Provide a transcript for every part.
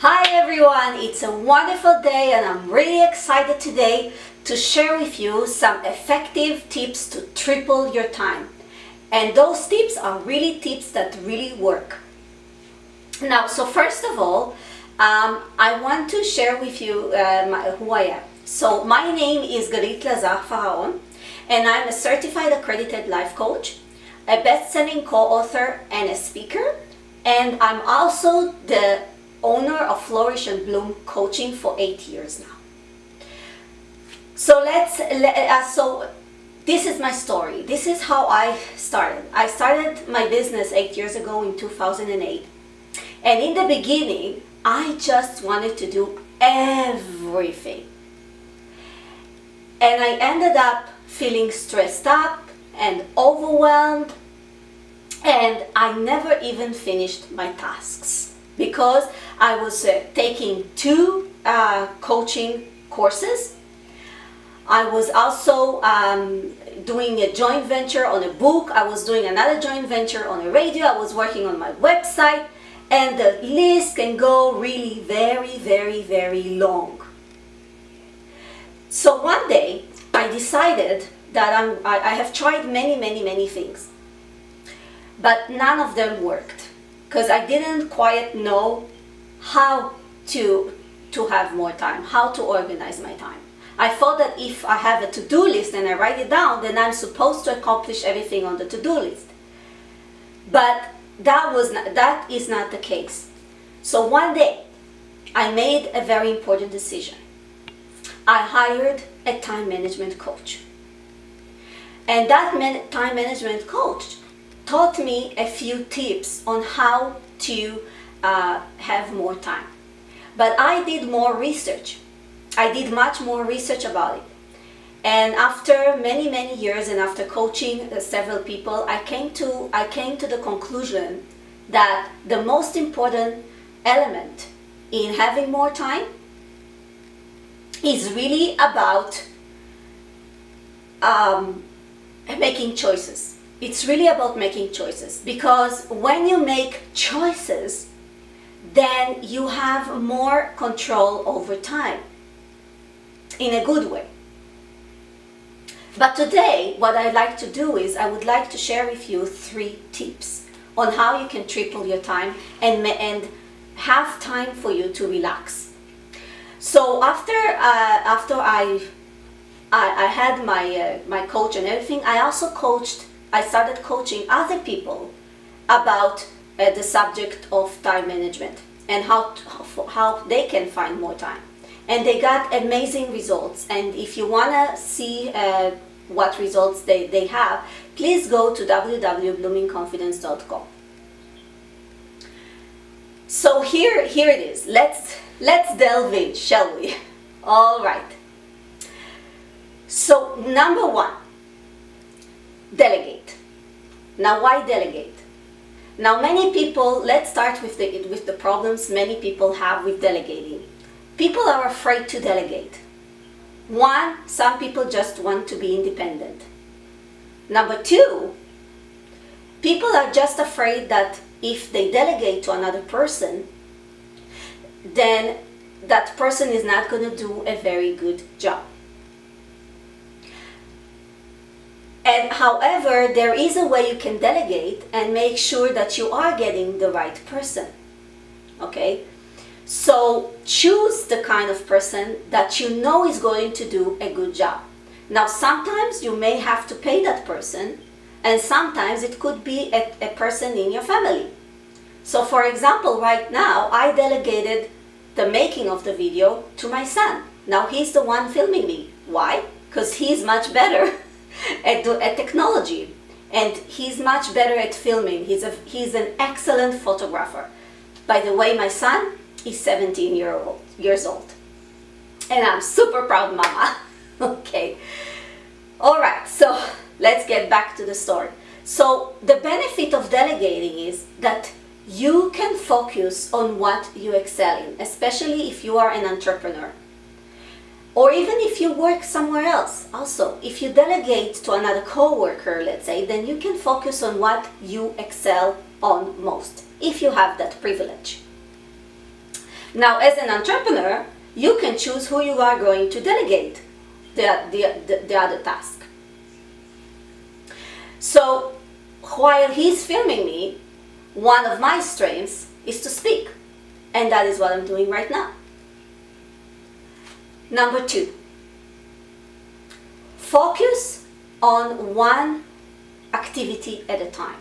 Hi everyone, it's a wonderful day and I'm really excited today to share with you some effective tips to triple your time. And those tips are really tips that really work. Now, so first of all, I want to share with you who I am. So my name is Galit Lazar Faraon and I'm a certified accredited life coach, a best-selling co-author and a speaker, and I'm also the owner of Flourish and Bloom Coaching for 8 years now. So so this is my story. This is how I started. I started my business 8 years ago in 2008. And in the beginning, I just wanted to do everything. And I ended up feeling stressed up and overwhelmed, and I never even finished my tasks because I was taking two coaching courses. I was also doing a joint venture on a book. I was doing another joint venture on a radio. I was working on my website, and the list can go really very, very, very long. So one day I decided that I have tried many things, but none of them worked because I didn't quite know how to have more time, how to organize my time. I thought that if I have a to-do list and I write it down, then I'm supposed to accomplish everything on the to-do list. But that is not the case. So one day, I made a very important decision. I hired a time management coach. And that time management coach taught me a few tips on how to have more time. But I did more research. I did much more research about it. And after many years and after coaching several people, I came to the conclusion that the most important element in having more time is really about making choices. It's really about making choices, because when you make choices, then you have more control over time in a good way. But today, what I'd like to do is I would like to share with you 3 tips on how you can triple your time and have time for you to relax. So after I had my coach and everything, I started coaching other people about the subject of time management and how they can find more time. And they got amazing results. And if you want to see what results they have, please go to www.bloomingconfidence.com. So here it is. Let's delve in, shall we? All right. So number 1, delegate. Now, why delegate? Now, many people, let's start with the problems many people have with delegating. People are afraid to delegate. 1, some people just want to be independent. Number 2, people are just afraid that if they delegate to another person, then that person is not going to do a very good job. And however, there is a way you can delegate and make sure that you are getting the right person. Okay? So choose the kind of person that you know is going to do a good job. Now, sometimes you may have to pay that person, and sometimes it could be a person in your family. So for example, right now, I delegated the making of the video to my son. Now he's the one filming me. Why? Because he's much better at technology, and he's much better at filming. He's an excellent photographer. By the way, my son is 17 years old, and I'm super proud mama. Okay, all right, so let's get back to the story. So the benefit of delegating is that you can focus on what you excel in, especially if you are an entrepreneur. Or even if you work somewhere else. Also, if you delegate to another co-worker, let's say, then you can focus on what you excel on most, if you have that privilege. Now, as an entrepreneur, you can choose who you are going to delegate the other task. So while he's filming me, one of my strengths is to speak, and that is what I'm doing right now. Number 2, focus on one activity at a time.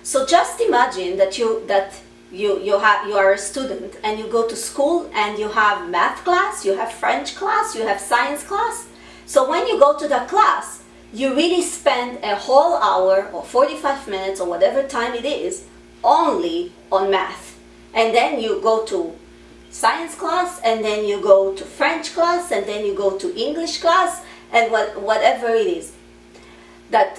So just imagine that you are a student and you go to school and you have math class, you have French class, you have science class. So when you go to that class, you really spend a whole hour or 45 minutes or whatever time it is only on math. And then you go to science class, and then you go to French class, and then you go to English class, and whatever it is that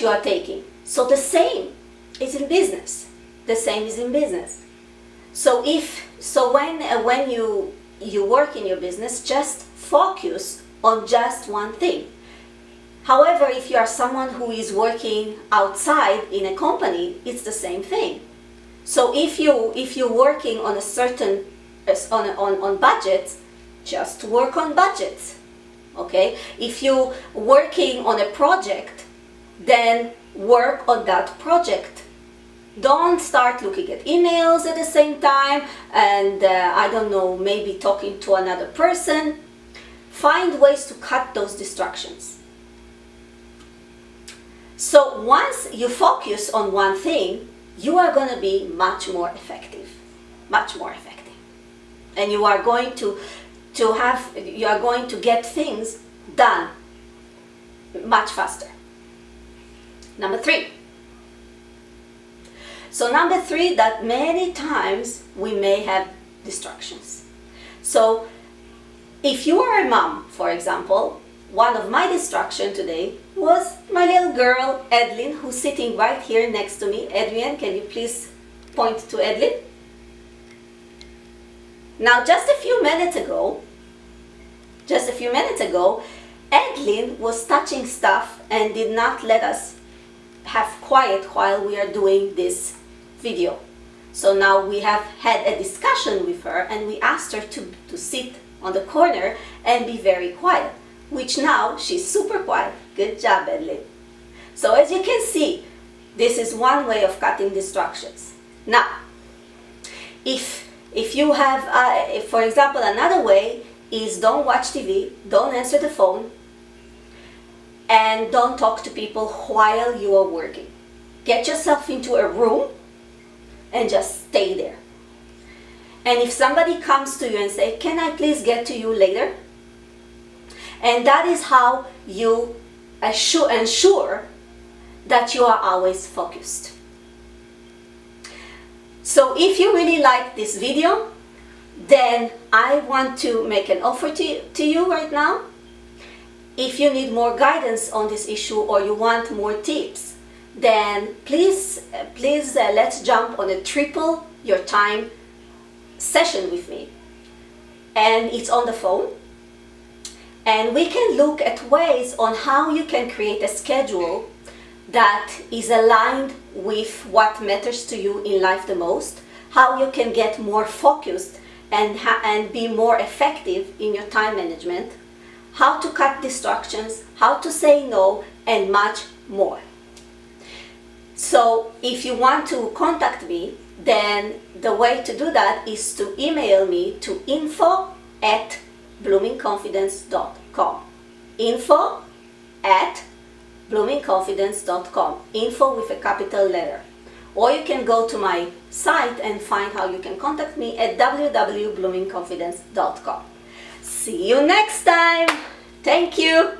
you are taking. So the same is in business. The same is in business. So when you work in your business, just focus on just one thing. However, if you are someone who is working outside in a company, it's the same thing. So if you're working on a certain on budgets, just work on budgets. Okay? If you're working on a project, then work on that project. Don't start looking at emails at the same time and I don't know, maybe talking to another person. Find ways to cut those distractions. So once you focus on one thing, you are going to be much more effective. And you are going to get things done much faster. Number 3. So number 3, that many times we may have distractions. So if you are a mom, for example, one of my distractions today was my little girl, Edlin, who's sitting right here next to me. Adrian, can you please point to Edlin? Now, just a few minutes ago, Edlin was touching stuff and did not let us have quiet while we are doing this video. So now we have had a discussion with her and we asked her to sit on the corner and be very quiet, which now she's super quiet. Good job, Edlin. So as you can see, this is one way of cutting distractions. Now, if you have, for example, another way is don't watch TV, don't answer the phone, and don't talk to people while you are working. Get yourself into a room and just stay there. And if somebody comes to you and say, "Can I please get to you later?" And that is how you ensure that you are always focused. So if you really like this video, then I want to make an offer to you right now. If you need more guidance on this issue or you want more tips, then please let's jump on a triple your time session with me. And it's on the phone. And we can look at ways on how you can create a schedule that is aligned with what matters to you in life the most, how you can get more focused and be more effective in your time management, how to cut distractions, how to say no, and much more. So if you want to contact me, then the way to do that is to email me to info@bloomingconfidence.com. info@bloomingconfidence.com. Info with a capital letter. Or you can go to my site and find how you can contact me at www.bloomingconfidence.com. See you next time. Thank you.